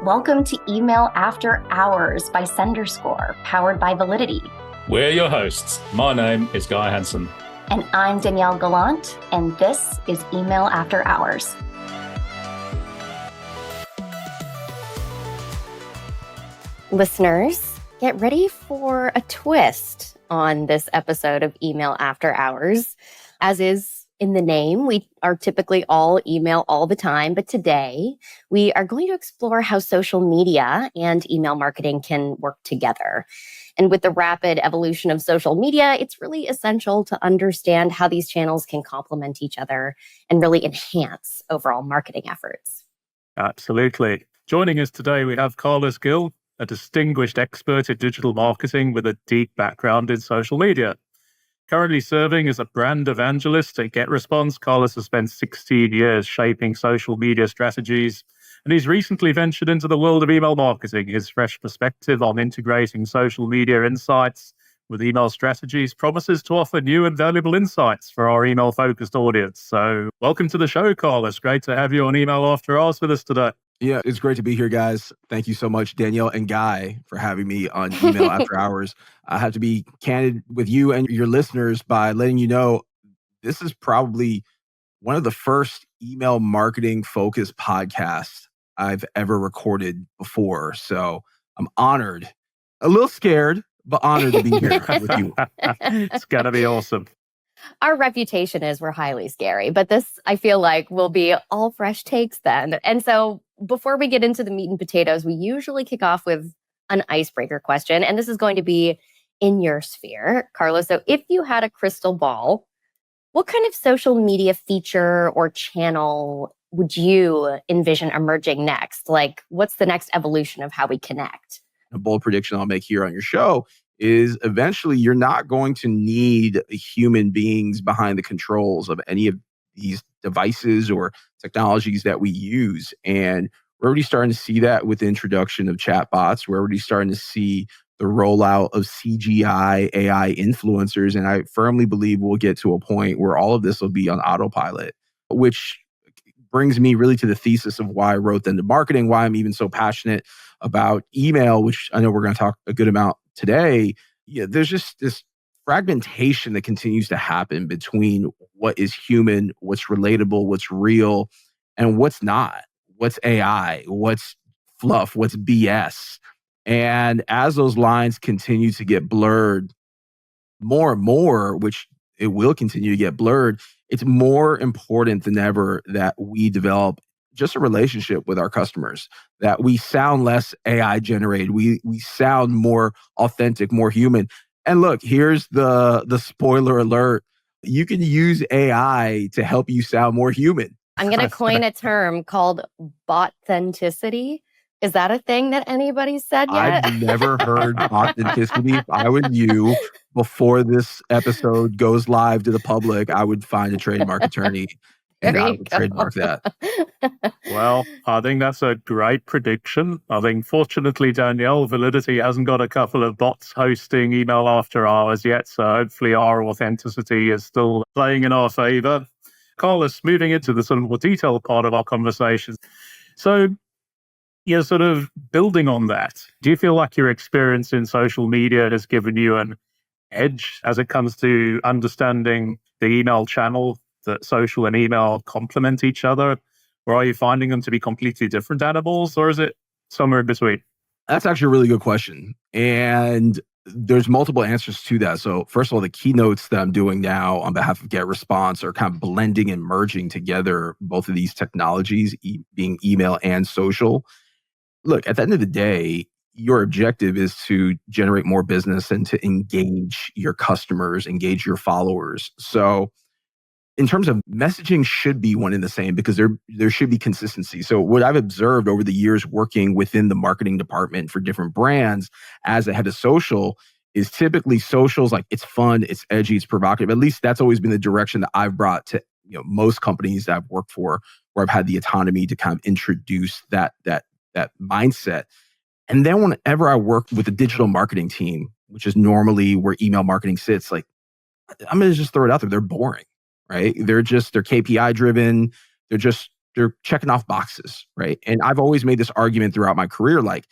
Welcome to Email After Hours by SenderScore, powered by Validity. We're your hosts. My name is Guy Hansen. And I'm Danielle Gallant, and this is Email After Hours. Listeners, get ready for a twist on this episode of Email After Hours. As is in the name, we are typically all email all the time, but today we are going to explore how social media and email marketing can work together. And with the rapid evolution of social media, it's really essential to understand how these channels can complement each other and really enhance overall marketing efforts. Absolutely. Joining us today, we have Carlos Gill, a distinguished expert in digital marketing with a deep background in social media. Currently serving as a brand evangelist at GetResponse, Carlos has spent 16 years shaping social media strategies, and he's recently ventured into the world of email marketing. His fresh perspective on integrating social media insights with email strategies promises to offer new and valuable insights for our email-focused audience. So welcome to the show, Carlos. Great to have you on Email After Hours with us today. Yeah, it's great to be here, guys. Thank you so much, Danielle and Guy, for having me on Email After Hours. I have to be candid with you and your listeners by letting you know this is probably one of the first email marketing focused podcasts I've ever recorded before. So I'm honored, a little scared, but honored to be here with you. It's going to be awesome. Our reputation is we're highly scary, but this, I feel like, will be all fresh takes then. And so before we get into the meat and potatoes, we usually kick off with an icebreaker question. And this is going to be in your sphere, Carlos. So if you had a crystal ball, what kind of social media feature or channel would you envision emerging next? Like, what's the next evolution of how we connect? A bold prediction I'll make here on your show is eventually you're not going to need human beings behind the controls of any of these devices or technologies that we use. And we're already starting to see that with the introduction of chatbots. We're already starting to see the rollout of CGI AI influencers. And I firmly believe we'll get to a point where all of this will be on autopilot, which brings me really to the thesis of why I wrote into marketing, why I'm even so passionate about email, which I know we're going to talk a good amount today. Yeah, there's just this fragmentation that continues to happen between what is human, what's relatable, what's real, and what's not. What's AI, what's fluff, what's BS. And as those lines continue to get blurred more and more, which it will continue to get blurred, it's more important than ever that we develop just a relationship with our customers, that we sound less AI generated. We sound more authentic, more human. And look, here's the spoiler alert. You can use AI to help you sound more human. I'm going to coin a term called bot-centicity. Is that a thing that anybody's said yet? I've never heard authenticity. If I was you, before this episode goes live to the public, I would find a trademark attorney and I would trademark that. Well, I think that's a great prediction. I think, fortunately, Danielle, Validity hasn't got a couple of bots hosting Email After Hours yet, so hopefully our authenticity is still playing in our favor. Carlos, moving into the sort of more detailed part of our conversation. So, you're sort of building on that. Do you feel like your experience in social media has given you an edge as it comes to understanding the email channel, that social and email complement each other? Or are you finding them to be completely different animals, or is it somewhere in between? That's actually a really good question. And there's multiple answers to that. So first of all, the keynotes that I'm doing now on behalf of GetResponse are kind of blending and merging together both of these technologies, being email and social. Look, at the end of the day, your objective is to generate more business and to engage your customers, engage your followers. So in terms of messaging should be one and the same because there should be consistency. So what I've observed over the years working within the marketing department for different brands as a head of social is typically socials, like it's fun, it's edgy, it's provocative. At least that's always been the direction that I've brought to most companies that I've worked for, where I've had the autonomy to kind of introduce that mindset. And then whenever I work with a digital marketing team, which is normally where email marketing sits, like I'm going to just throw it out there. They're boring, right? They're KPI driven. They're just they're checking off boxes, right? And I've always made this argument throughout my career, like,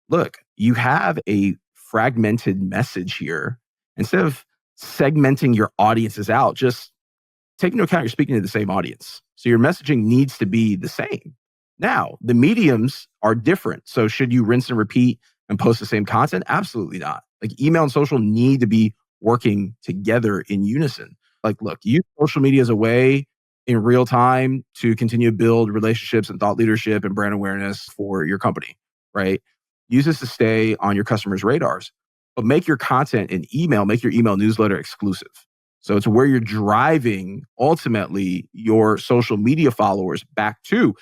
look, you have a fragmented message here. Instead of segmenting your audiences out, just take into account you're speaking to the same audience. So your messaging needs to be the same. Now, the mediums are different. So should you rinse and repeat and post the same content? Absolutely not. Like email and social need to be working together in unison. Like, look, use social media as a way in real time to continue to build relationships and thought leadership and brand awareness for your company, right? Use this to stay on your customers' radars, but make your content in email, make your email newsletter exclusive. So it's where you're driving ultimately your social media followers back to.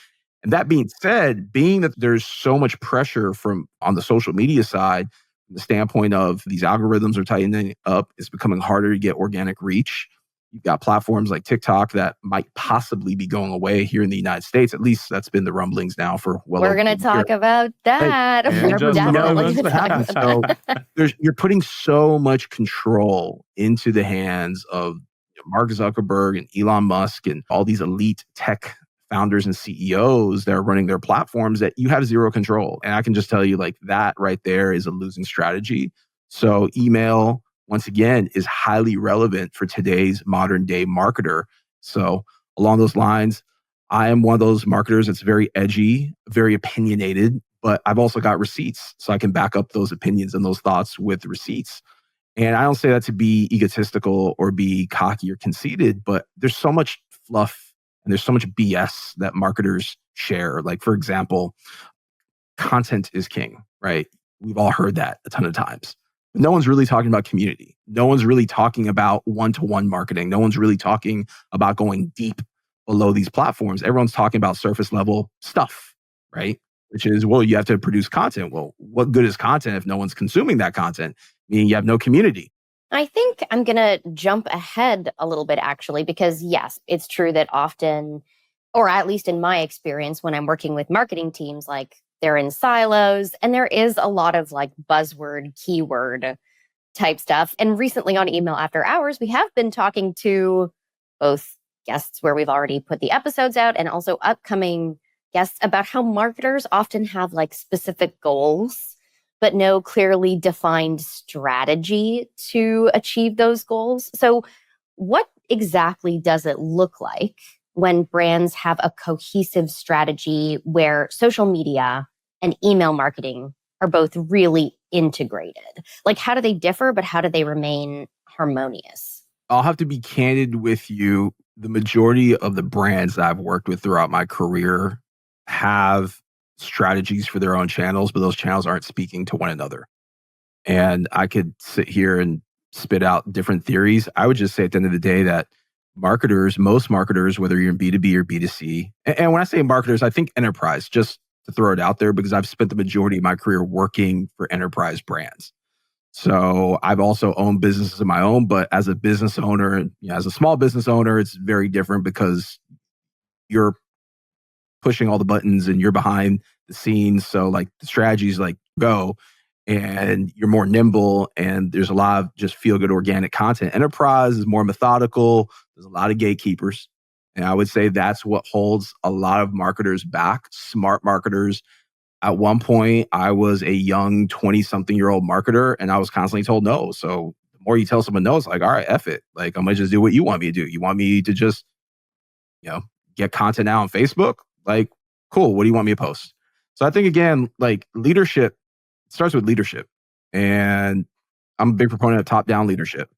And that being said, being that there's so much pressure from on the social media side, from the standpoint of these algorithms are tightening up, it's becoming harder to get organic reach. You've got platforms like TikTok that might possibly be going away here in the United States. At least that's been the rumblings now for well We're over going a to year. talk about that. And We're just definitely moments gonna talk past. about that. You're putting so much control into the hands of Mark Zuckerberg and Elon Musk and all these elite tech founders and CEOs that are running their platforms that you have zero control. And I can just tell you, like, that right there is a losing strategy. So email, once again, is highly relevant for today's modern day marketer. So along those lines, I am one of those marketers that's very edgy, very opinionated, but I've also got receipts. So I can back up those opinions and those thoughts with receipts. And I don't say that to be egotistical or be cocky or conceited, but there's so much fluff and there's so much BS that marketers share. Like, for example, content is king, right? We've all heard that a ton of times. But no one's really talking about community. No one's really talking about one-to-one marketing. No one's really talking about going deep below these platforms. Everyone's talking about surface level stuff, right? Which is, well, you have to produce content. Well, what good is content if no one's consuming that content? Meaning you have no community. I think I'm going to jump ahead a little bit, actually, because yes, it's true that often, or at least in my experience, when I'm working with marketing teams, like they're in silos and there is a lot of like buzzword, keyword type stuff. And recently on Email After Hours, we have been talking to both guests where we've already put the episodes out and also upcoming guests about how marketers often have like specific goals, but no clearly defined strategy to achieve those goals. So what exactly does it look like when brands have a cohesive strategy where social media and email marketing are both really integrated? Like, how do they differ, but how do they remain harmonious? I'll have to be candid with you. The majority of the brands that I've worked with throughout my career have strategies for their own channels, but those channels aren't speaking to one another. And I could sit here and spit out different theories. I would just say at the end of the day that marketers, most marketers, whether you're in B2B or B2C, and when I say marketers, I think enterprise, just to throw it out there, because I've spent the majority of my career working for enterprise brands. So I've also owned businesses of my own, but as a business owner, as a small business owner, it's very different because you're pushing all the buttons and you're behind the scenes. So like the strategies like go and you're more nimble and there's a lot of just feel good organic content. Enterprise is more methodical. There's a lot of gatekeepers. And I would say that's what holds a lot of marketers back, smart marketers. At one point, I was a young 20-something-year-old marketer and I was constantly told no. So the more you tell someone no, it's like, all right, F it. Like, I'm going to just do what you want me to do. You want me to just, get content out on Facebook? Like, cool. What do you want me to post? So I think, again, like leadership starts with leadership. And I'm a big proponent of top-down leadership.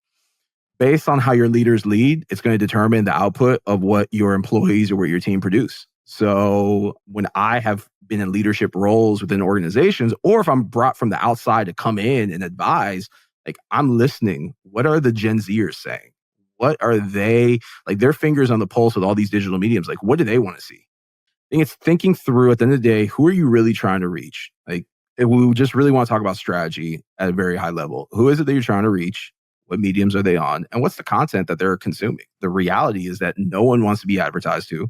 Based on how your leaders lead, it's going to determine the output of what your employees or what your team produce. So when I have been in leadership roles within organizations, or if I'm brought from the outside to come in and advise, like I'm listening. What are the Gen Zers saying? What are they, like their fingers on the pulse with all these digital mediums? Like, what do they want to see? I think it's thinking through at the end of the day, who are you really trying to reach? Like, if we just really want to talk about strategy at a very high level, who is it that you're trying to reach? What mediums are they on? And what's the content that they're consuming? The reality is that no one wants to be advertised to.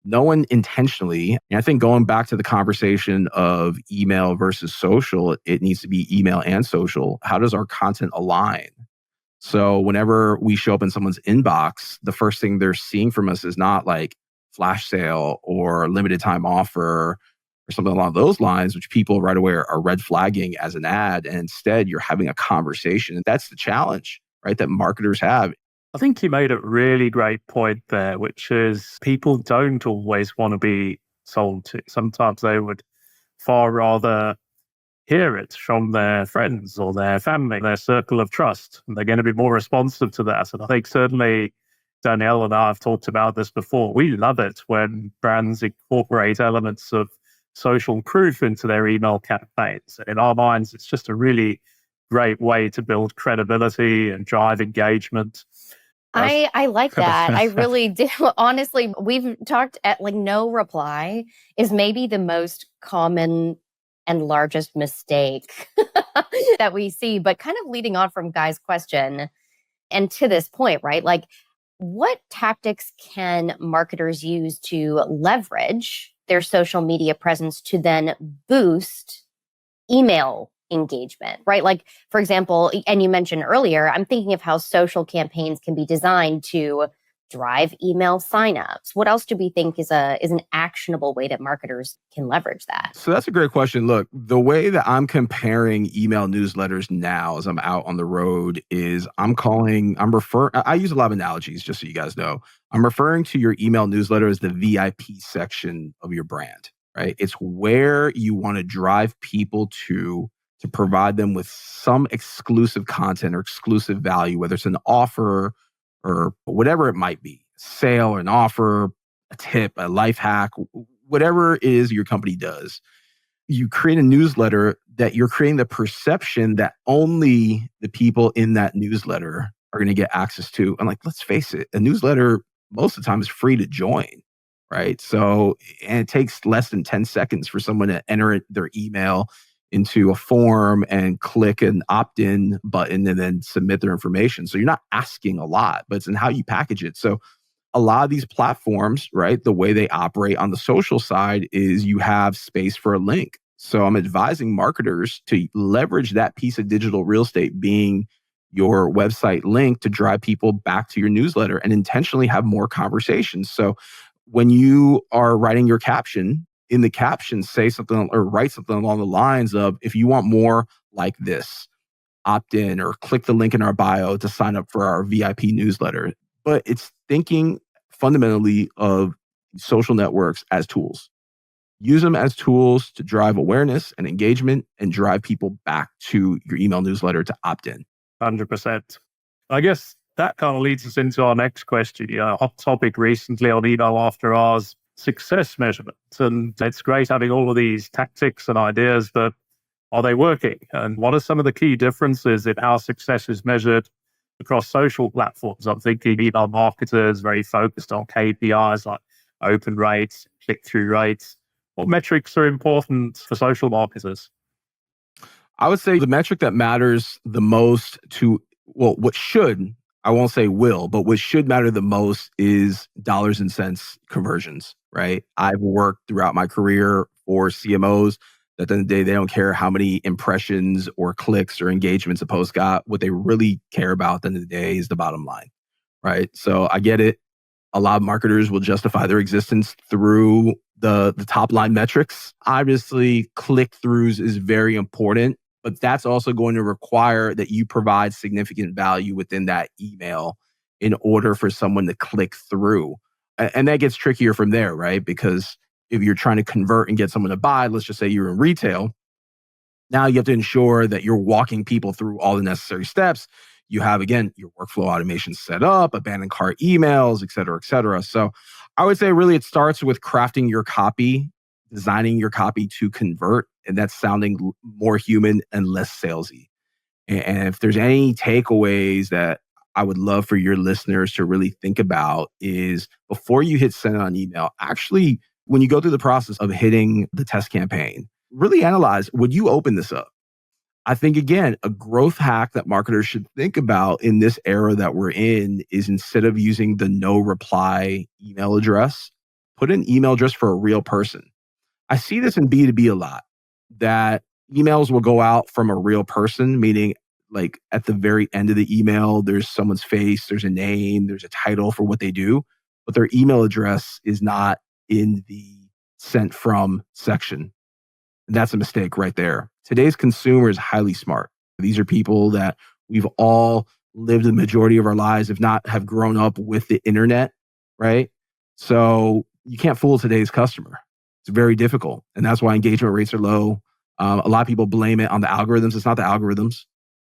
No one intentionally. And I think going back to the conversation of email versus social, it needs to be email and social. How does our content align? So whenever we show up in someone's inbox, the first thing they're seeing from us is not like flash sale or limited time offer or something along those lines, which people right away are red flagging as an ad. And instead, you're having a conversation. And that's the challenge, right? That marketers have. I think you made a really great point there, which is people don't always want to be sold to. Sometimes they would far rather hear it from their friends or their family, their circle of trust. And they're going to be more responsive to that. And I think certainly Danielle and I have talked about this before. We love it when brands incorporate elements of social proof into their email campaigns. In our minds, it's just a really great way to build credibility and drive engagement. I like that. I really do. Honestly, we've talked at like no reply is maybe the most common and largest mistake that we see. But kind of leading on from Guy's question and to this point, right? Like, what tactics can marketers use to leverage their social media presence to then boost email engagement, right? Like, for example, and you mentioned earlier, I'm thinking of how social campaigns can be designed to drive email signups. What else do we think is an actionable way that marketers can leverage that? So that's a great question. Look, the way that I'm comparing email newsletters now as I'm out on the road is I use a lot of analogies just so you guys know. I'm referring to your email newsletter as the VIP section of your brand, right? It's where you want to drive people to provide them with some exclusive content or exclusive value, whether it's an offer or whatever it might be, sale, an offer, a tip, a life hack, whatever it is your company does. You create a newsletter that you're creating the perception that only the people in that newsletter are going to get access to. And like, let's face it, a newsletter most of the time is free to join, right? So, and it takes less than 10 seconds for someone to enter their email into a form and click an opt-in button and then submit their information. So you're not asking a lot, but it's in how you package it. So a lot of these platforms, right, the way they operate on the social side is you have space for a link. So I'm advising marketers to leverage that piece of digital real estate being your website link to drive people back to your newsletter and intentionally have more conversations. So when you are writing your caption, in the caption, say something or write something along the lines of, if you want more like this, opt in or click the link in our bio to sign up for our VIP newsletter. But it's thinking fundamentally of social networks as tools. Use them as tools to drive awareness and engagement and drive people back to your email newsletter to opt in. 100%. I guess that kind of leads us into our next question. Hot topic recently on email after hours, success measurement. And it's great having all of these tactics and ideas, but are they working? And what are some of the key differences in how success is measured across social platforms? I'm thinking email marketers very focused on KPIs like open rates, click-through rates. What metrics are important for social marketers? I would say the metric that matters the most I won't say will, but what should matter the most is dollars and cents conversions, right? I've worked throughout my career for CMOs that at the end of the day, they don't care how many impressions or clicks or engagements a post got. What they really care about at the end of the day is the bottom line, right? So I get it. A lot of marketers will justify their existence through the top line metrics. Obviously, click-throughs is very important, but that's also going to require that you provide significant value within that email in order for someone to click through. And that gets trickier from there, right? Because if you're trying to convert and get someone to buy, let's just say you're in retail, now you have to ensure that you're walking people through all the necessary steps. You have, again, your workflow automation set up, abandoned cart emails, et cetera, et cetera. So I would say really it starts with crafting your copy, designing your copy to convert, and that's sounding more human and less salesy. And if there's any takeaways that I would love for your listeners to really think about is before you hit send on email, actually, when you go through the process of hitting the test campaign, really analyze, would you open this up? I think, again, a growth hack that marketers should think about in this era that we're in is instead of using the no reply email address, put an email address for a real person. I see this in B2B a lot, that emails will go out from a real person, meaning like at the very end of the email, there's someone's face, there's a name, there's a title for what they do. but their email address is not in the sent from section. And that's a mistake right there. Today's consumer is highly smart. These are people that we've all lived the majority of our lives, if not have grown up with the internet, right? So you can't fool today's customer. It's very difficult. And that's why engagement rates are low. A lot of people blame it on the algorithms. It's not the algorithms,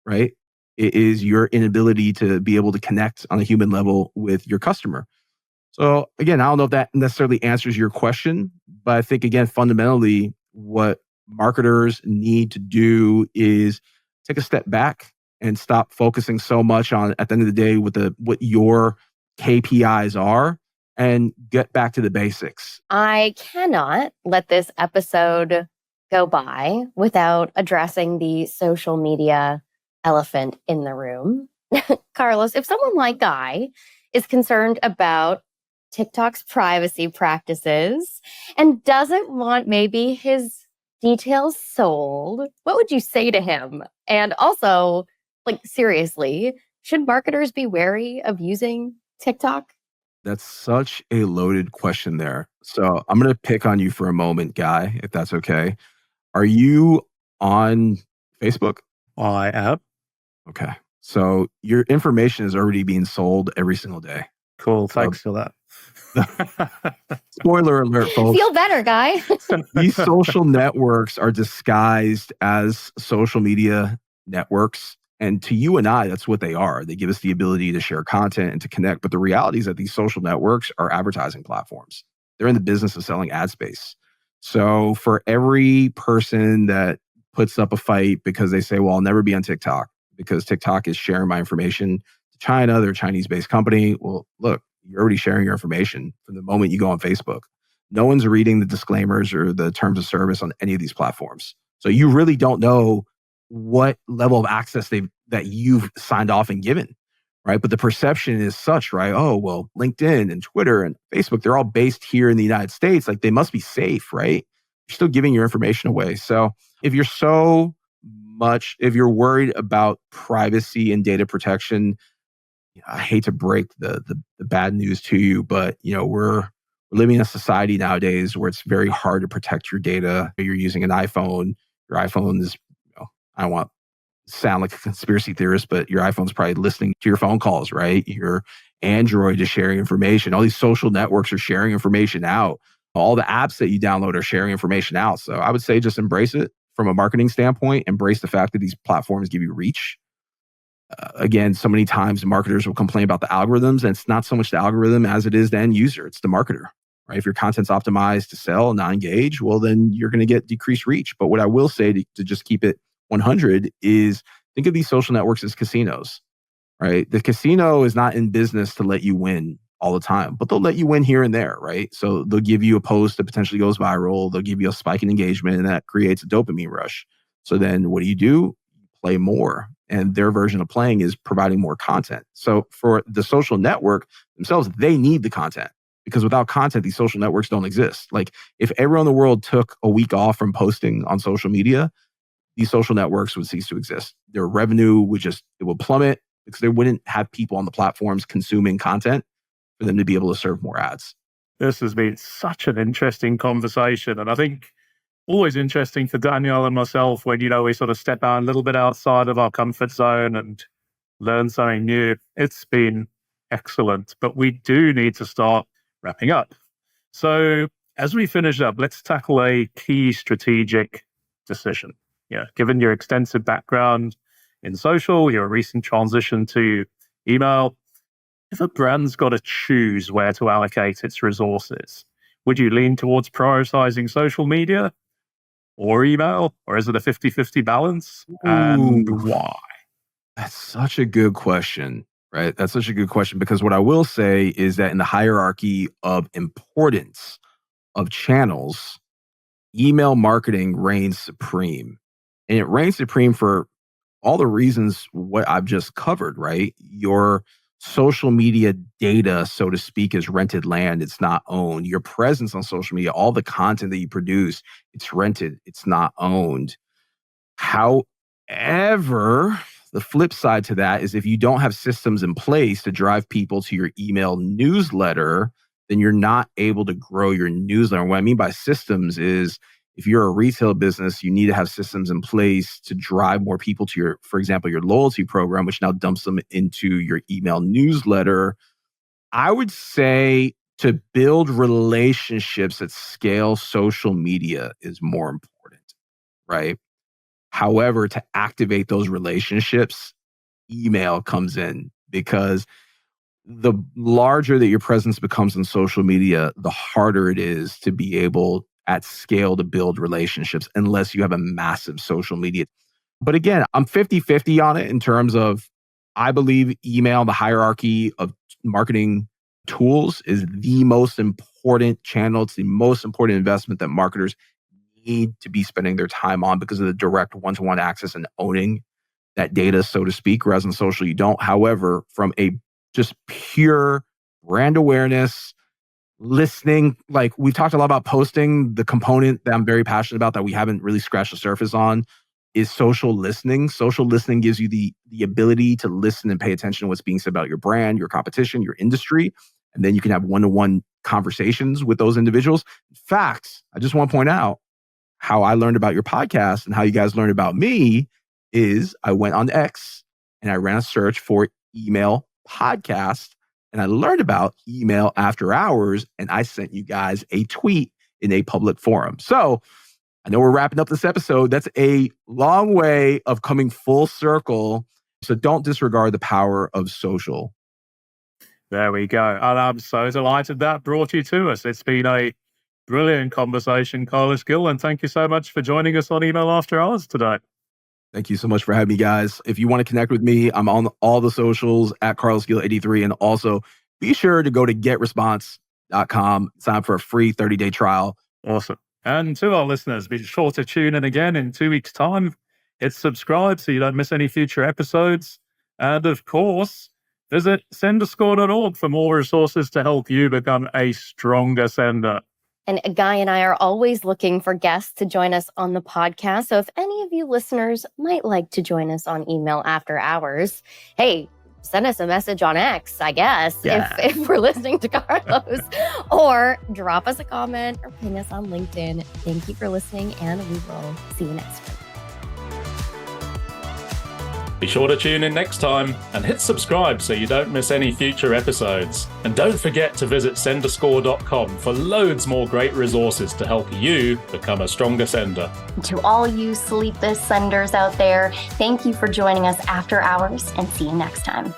right? It is your inability to be able to connect on a human level with your customer. So again, I don't know if that necessarily answers your question, but I think again, fundamentally, what marketers need to do is take a step back and stop focusing so much on, at the end of the day, what your KPIs are, and get back to the basics. I cannot let this episode go by without addressing the social media elephant in the room. Carlos, if someone like Guy is concerned about TikTok's privacy practices and doesn't want maybe his details sold, what would you say to him? And also, like, seriously, should marketers be wary of using TikTok? That's such a loaded question there. So I'm going to pick on you for a moment, Guy, if that's okay. Are you on Facebook? I am. Okay. So your information is already being sold every single day. Cool. Thanks for that. Spoiler alert, folks. Feel better, Guy. These social networks are disguised as social media networks. And to you and I, that's what they are. They give us the ability to share content and to connect. But the reality is that these social networks are advertising platforms. They're in the business of selling ad space. So for every person that puts up a fight because they say, well, I'll never be on TikTok because TikTok is sharing my information to China, they're a Chinese-based company. Well, look, you're already sharing your information from the moment you go on Facebook. No one's reading the disclaimers or the terms of service on any of these platforms. So you really don't know what level of access that you've signed off and given, right? But the perception is such, right? Oh, well, LinkedIn and Twitter and Facebook, they're all based here in the United States. Like they must be safe, right? You're still giving your information away. So if you're worried about privacy and data protection, I hate to break the bad news to you, but we're living in a society nowadays where it's very hard to protect your data. You're using an iPhone. Your iPhone is, I don't want to sound like a conspiracy theorist, but your iPhone's probably listening to your phone calls, right? Your Android is sharing information. All these social networks are sharing information out. All the apps that you download are sharing information out. So I would say just embrace it from a marketing standpoint. Embrace the fact that these platforms give you reach. Again, so many times marketers will complain about the algorithms, and it's not so much the algorithm as it is the end user. It's the marketer, right? If your content's optimized to sell and not engage, well, then you're going to get decreased reach. But what I will say to just keep it 100 is think of these social networks as casinos, right? The casino is not in business to let you win all the time, but they'll let you win here and there, right? So they'll give you a post that potentially goes viral. They'll give you a spike in engagement, and that creates a dopamine rush. So then what do? Play more. And their version of playing is providing more content. So for the social network themselves, they need the content, because without content, these social networks don't exist. Like if everyone in the world took a week off from posting on social media, these social networks would cease to exist. Their revenue would plummet because they wouldn't have people on the platforms consuming content for them to be able to serve more ads. This has been such an interesting conversation. And I think always interesting for Danielle and myself when, we sort of step out a little bit outside of our comfort zone and learn something new. It's been excellent, but we do need to start wrapping up. So as we finish up, let's tackle a key strategic decision. Given your extensive background in social, your recent transition to email, if a brand's got to choose where to allocate its resources, would you lean towards prioritizing social media or email, or is it a 50-50 balance? And why? That's such a good question, right? That's such a good question, because what I will say is that in the hierarchy of importance of channels, email marketing reigns supreme. And it reigns supreme for all the reasons what I've just covered, right? Your social media data, so to speak, is rented land. It's not owned. Your presence on social media, all the content that you produce, it's rented. It's not owned. However, the flip side to that is if you don't have systems in place to drive people to your email newsletter, then you're not able to grow your newsletter. What I mean by systems is if you're a retail business, you need to have systems in place to drive more people to your, for example, your loyalty program, which now dumps them into your email newsletter. I would say to build relationships at scale, social media is more important, right? However, to activate those relationships, email comes in because the larger that your presence becomes in social media, the harder it is to be able at scale to build relationships unless you have a massive social media. But again, I'm 50-50 on it in terms of I believe email, the hierarchy of marketing tools is the most important channel. It's the most important investment that marketers need to be spending their time on because of the direct one-to-one access and owning that data, so to speak, whereas in social, you don't. However, from a just pure brand awareness, listening, like we've talked a lot about posting, the component that I'm very passionate about that we haven't really scratched the surface on is social listening. Social listening gives you the ability to listen and pay attention to what's being said about your brand, your competition, your industry. And then you can have one-to-one conversations with those individuals. In fact, I just want to point out how I learned about your podcast and how you guys learned about me is I went on X and I ran a search for email podcast and I learned about email after hours and I sent you guys a tweet in a public forum. So I know we're wrapping up this episode. That's a long way of coming full circle. So don't disregard the power of social. There we go. And I'm so delighted that brought you to us. It's been a brilliant conversation, Carlos Gill, and thank you so much for joining us on Email After Hours today. Thank you so much for having me, guys. If you want to connect with me, I'm on all the socials at carlosgill83. And also be sure to go to getresponse.com, sign up for a free 30-day trial. Awesome. And to our listeners, be sure to tune in again in 2 weeks' time. Hit subscribe so you don't miss any future episodes. And of course, visit senderscore.org for more resources to help you become a stronger sender. And Guy and I are always looking for guests to join us on the podcast. So if any of you listeners might like to join us on Email After Hours, hey, send us a message on X, I guess, if we're listening to Carlos, or drop us a comment or ping us on LinkedIn. Thank you for listening, and we will see you next week. Be sure to tune in next time and hit subscribe so you don't miss any future episodes. And don't forget to visit senderscore.com for loads more great resources to help you become a stronger sender. To all you sleepless senders out there, thank you for joining us after hours and see you next time.